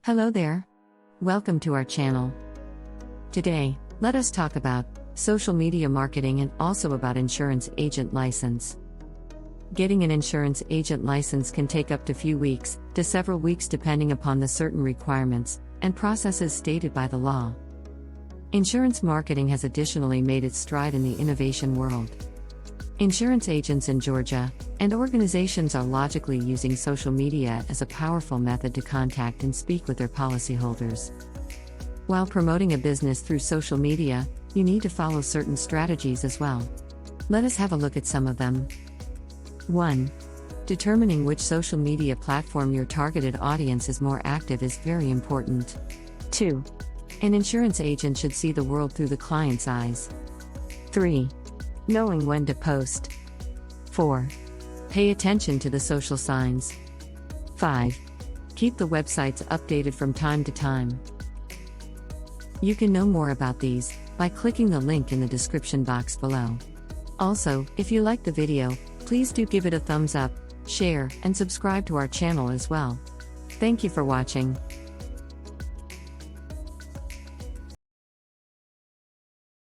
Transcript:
Hello there. Welcome to our channel. Today, let us talk about social media marketing and also about insurance agent license. Getting an insurance agent license can take up to few weeks to several weeks depending upon the certain requirements and processes stated by the law. Insurance marketing has additionally made its stride in the innovation world. Insurance agents in Georgia and organizations are logically using social media as a powerful method to contact and speak with their policyholders. While promoting a business through social media, you need to follow certain strategies as well. Let us have a look at some of them. 1. Determining which social media platform your targeted audience is more active is very important. 2. An insurance agent should see the world through the client's eyes. 3. Knowing when to post. 4. Pay attention to the social signs. 5. Keep the websites updated from time to time. You can know more about these by clicking the link in the description box below. Also, if you like the video, please do give it a thumbs up, share, and subscribe to our channel as well. Thank you for watching.